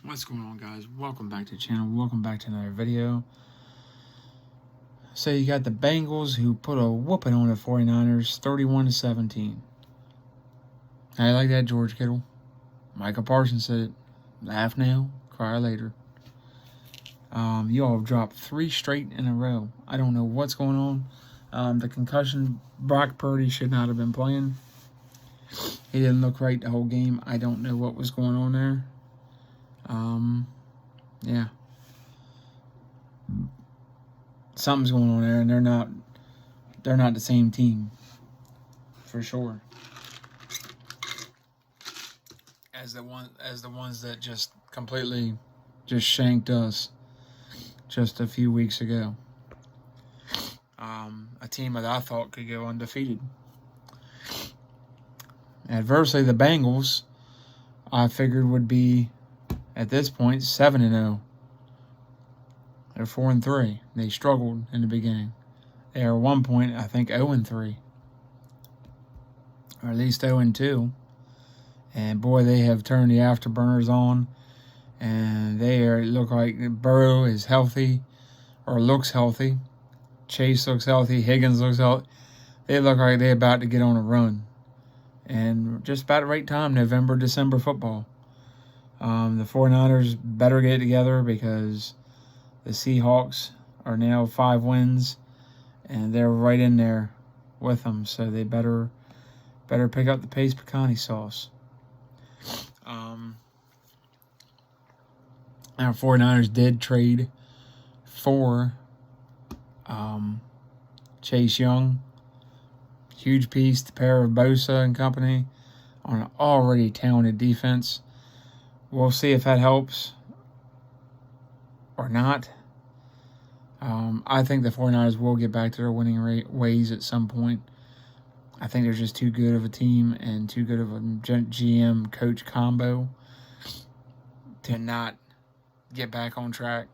What's going on, guys? Welcome back to the channel. Welcome back to another video. So you got the Bengals who put a whooping on the 49ers, 31-17. How you like that, George Kittle? Michael Parsons said it. Laugh now, cry later. You all have dropped 3 straight in a row. I don't know what's going on. The concussion, Brock Purdy should not have been playing. He didn't look right the whole game. I don't know what was going on there. Yeah. Something's going on there, and they're not the same team, for sure, as the ones that just completely just shanked us just a few weeks ago. A team that I thought could go undefeated. Adversely, the Bengals, I figured would be at this point 7-0. They're 4-3. They struggled in the beginning. They are at one point, I think, 0-3, or at least 0-2. And boy, they have turned the afterburners on, and look like Burrow is healthy, or looks healthy. Chase looks healthy. Higgins looks healthy. They look like they're about to get on a run, and just about the right time, November, December football. The 49ers better get it together because the Seahawks are now 5 wins, and they're right in there with them. So they better pick up the pace pecani sauce. Our 49ers did trade for Chase Young. Huge piece, the pair of Bosa and company on an already talented defense. We'll see if that helps or not. I think the 49ers will get back to their winning ways at some point. I think they're just too good of a team and too good of a GM-coach combo to not get back on track.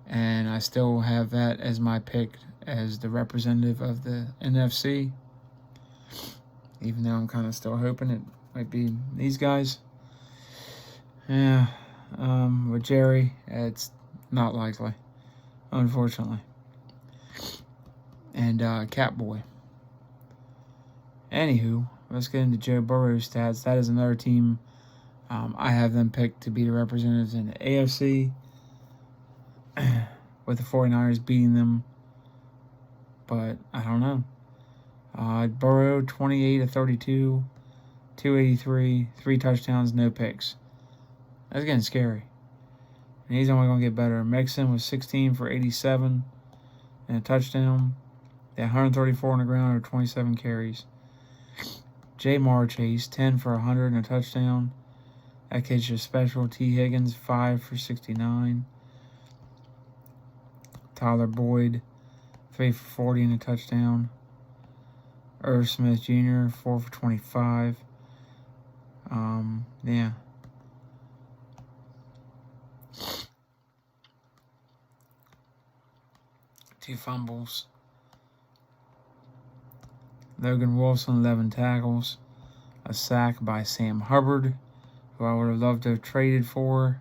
And I still have that as my pick as the representative of the NFC, even though I'm kind of still hoping it might be these guys. Yeah, with Jerry, it's not likely, unfortunately. And Catboy. Anywho, let's get into Joe Burrow's stats. That is another team I have them picked to be the representatives in the AFC, with the 49ers beating them, but I don't know. Burrow, 28-32, 283, 3 touchdowns, no picks. That's getting scary. And he's only going to get better. Mixon was 16 for 87 and a touchdown. They had 134 on the ground or 27 carries. Jamar Chase, 10 for 100 and a touchdown. That kid's just special. T. Higgins, 5 for 69. Tyler Boyd, 3 for 40 and a touchdown. Irv Smith Jr., 4 for 25. Yeah. Two fumbles. Logan Wilson, 11 tackles. A sack by Sam Hubbard, who I would have loved to have traded for.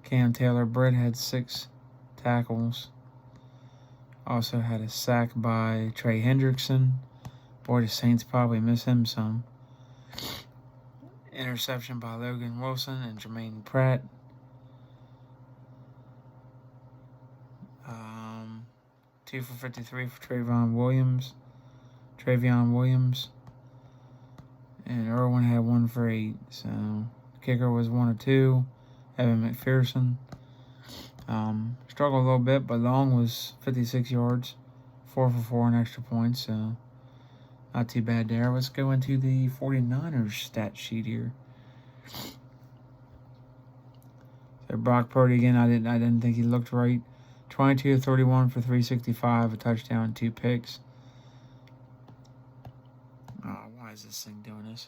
Cam Taylor-Britt had 6 tackles. Also had a sack by Trey Hendrickson. Boy, the Saints probably miss him some. Interception by Logan Wilson and Jermaine Pratt. 2 for 53 for Travion Williams. And Irwin had 1 for 8. So, kicker was 1 of 2. Evan McPherson. Struggled a little bit, but Long was 56 yards. 4 for 4 on extra points. So, not too bad there. Let's go into the 49ers stat sheet here. So, Brock Purdy again, I didn't think he looked right. 22-31 for 365, a touchdown, 2 picks. Oh, why is this thing doing this?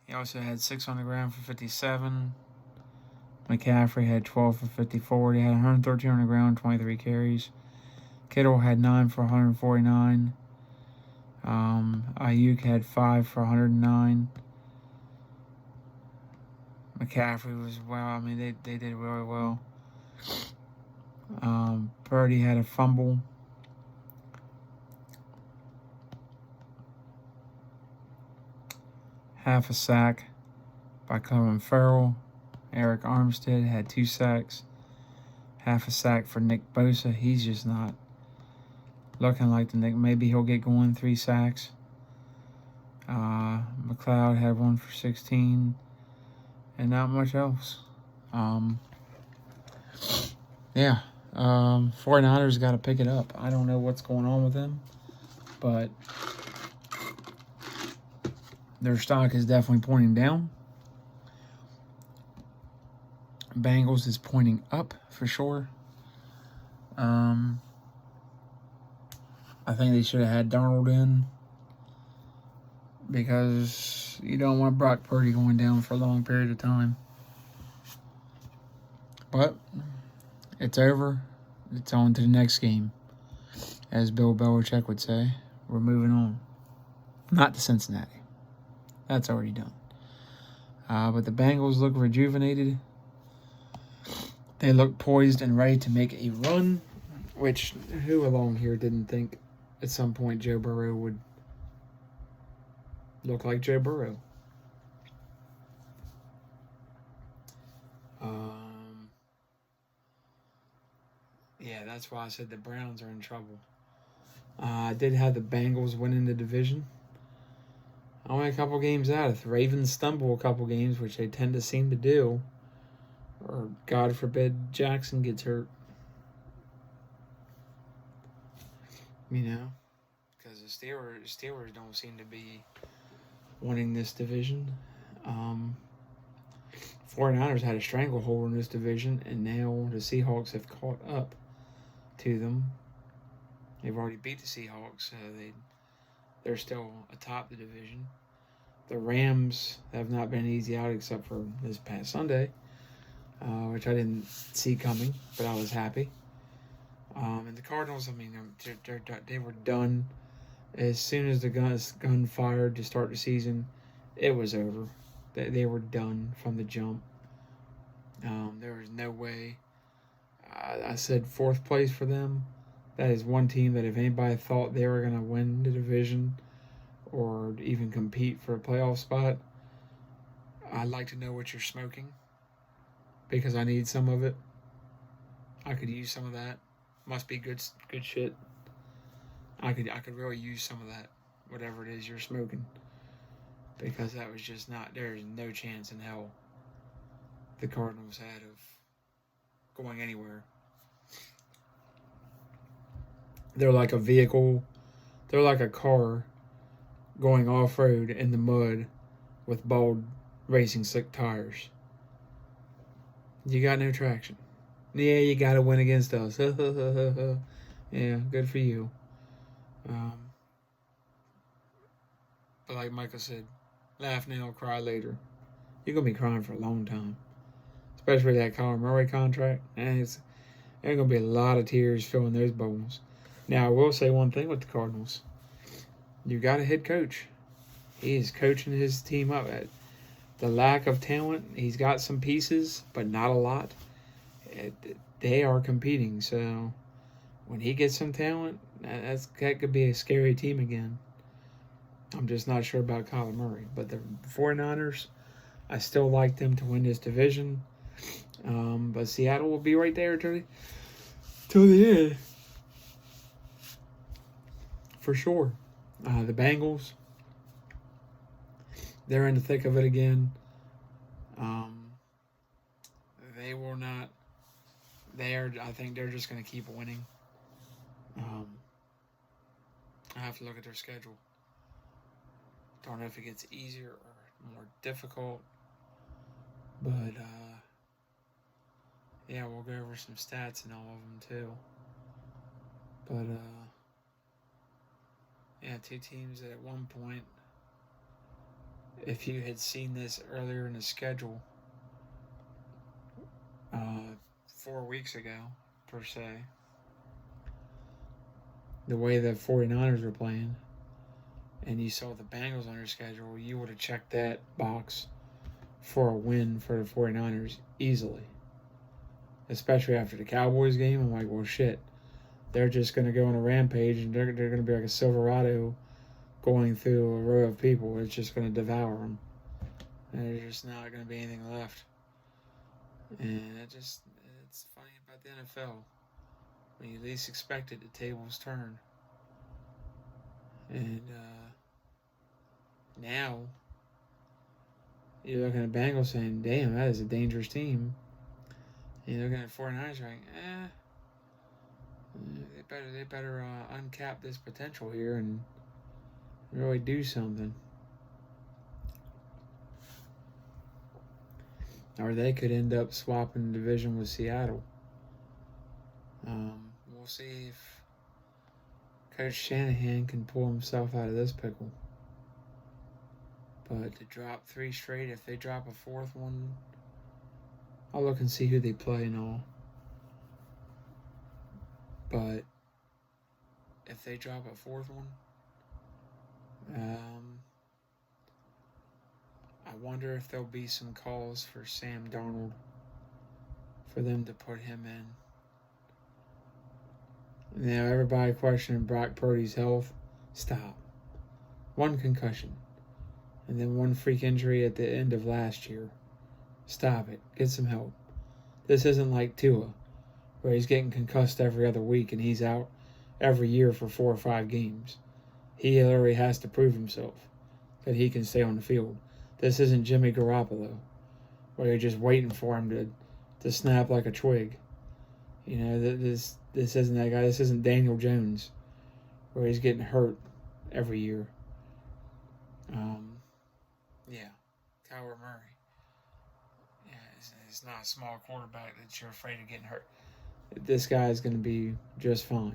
He also had 6 on the ground for 57. McCaffrey had 12 for 54. He had 113 on the ground, 23 carries. Kittle had 9 for 149. Ayuk had 5 for 109. McCaffrey was well. I mean, they did really well. Purdy had a fumble. Half a sack by Clelin Ferrell. Eric Armstead had 2 sacks. Half a sack for Nick Bosa. He's just not looking like the Nick. Maybe he'll get going. 3 sacks. McLeod had 1 for 16. And not much else. Yeah. 49ers got to pick it up. I don't know what's going on with them. But their stock is definitely pointing down. Bengals is pointing up for sure. I think they should have had Darnold in because you don't want Brock Purdy going down for a long period of time. But it's over. It's on to the next game. As Bill Belichick would say, we're moving on. Not to Cincinnati. That's already done. But the Bengals look rejuvenated. They look poised and ready to make a run, which who along here didn't think at some point Joe Burrow would look like Joe Burrow? Yeah, that's why I said the Browns are in trouble. I did have the Bengals winning the division. Only a couple games out. If the Ravens stumble a couple games, which they tend to seem to do, or God forbid Jackson gets hurt, because the Steelers don't seem to be winning this division. 49ers had a stranglehold in this division, and now the Seahawks have caught up to them. They've already beat the Seahawks, so they're still atop the division. The Rams have not been easy out except for this past Sunday, which I didn't see coming, but I was happy. And the Cardinals, I mean, they were done. As soon as the gun fired to start the season, it was over. They were done from the jump. There was no way. I said 4th place for them. That is one team that if anybody thought they were going to win the division or even compete for a playoff spot, I'd like to know what you're smoking because I need some of it. I could use some of that. Must be good shit. I could really use some of that, whatever it is you're smoking, because that was just not. There's no chance in hell the Cardinals had of going anywhere. They're like a vehicle. They're like a car going off-road in the mud with bald racing slick tires. You got no traction. Yeah, you got to win against us. Yeah, good for you. But like Michael said, laugh now, cry later. You're going to be crying for a long time. Especially that Kyler Murray contract. And there's going to be a lot of tears filling those bowls. Now, I will say one thing with the Cardinals. You got a head coach. He is coaching his team up. The lack of talent, he's got some pieces, but not a lot. They are competing, so when he gets some talent, that could be a scary team again. I'm just not sure about Kyler Murray. But the 49ers, I still like them to win this division. But Seattle will be right there till the end. For sure. The Bengals, they're in the thick of it again. They will not. I think they're just going to keep winning. I have to look at their schedule. Don't know if it gets easier or more difficult. But, yeah, we'll go over some stats and all of them, too. But, yeah, 2 teams that at one point, if you had seen this earlier in the schedule, 4 weeks ago, per se, the way the 49ers were playing, and you saw the Bengals on your schedule, you would have checked that box for a win for the 49ers easily. Especially after the Cowboys game. I'm like, well, shit. They're just going to go on a rampage and they're going to be like a Silverado going through a row of people. It's just going to devour them. And there's just not going to be anything left. And it's funny about the NFL. When you least expect it, the tables turn. And now you're looking at Bengals saying, damn, that is a dangerous team. And you're looking at 49ers like, they better uncap this potential here and really do something. Or they could end up swapping the division with Seattle. We'll see if Coach Shanahan can pull himself out of this pickle. But to drop 3 straight, if they drop a 4th one, I'll look and see who they play and all. But if they drop a 4th one, I wonder if there'll be some calls for Sam Darnold for them to put him in. Now, everybody questioning Brock Purdy's health. Stop. 1 concussion. And then 1 freak injury at the end of last year. Stop it. Get some help. This isn't like Tua, where he's getting concussed every other week and he's out every year for 4 or 5 games. He literally has to prove himself that he can stay on the field. This isn't Jimmy Garoppolo, where you're just waiting for him to snap like a twig. You know, this isn't that guy. This isn't Daniel Jones, where he's getting hurt every year. Kyler Murray. Yeah, it's not a small quarterback that you're afraid of getting hurt. This guy is going to be just fine.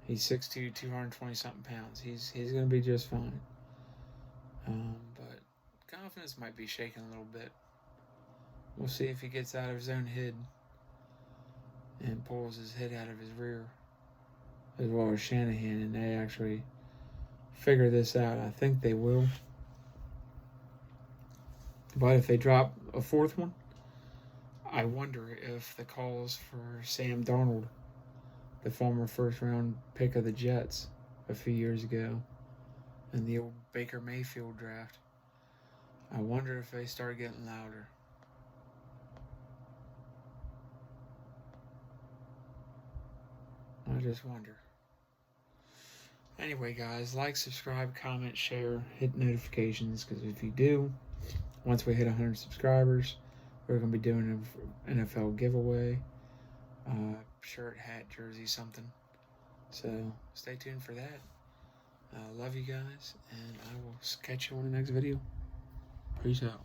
He's 6'2", 220-something pounds. He's going to be just fine. But confidence might be shaking a little bit. We'll see if he gets out of his own head and pulls his head out of his rear, as well as Shanahan, and they actually figure this out. I think they will. But if they drop a 4th one, I wonder if the calls for Sam Darnold, the former first-round pick of the Jets a few years ago, in the old Baker Mayfield draft, I wonder if they start getting louder. I just wonder. Anyway, guys, like, subscribe, comment, share, hit notifications, because if you do, once we hit 100 subscribers, we're going to be doing an NFL giveaway. Shirt, hat, jersey, something. So stay tuned for that. Love you guys, and I will catch you on the next video. Peace out.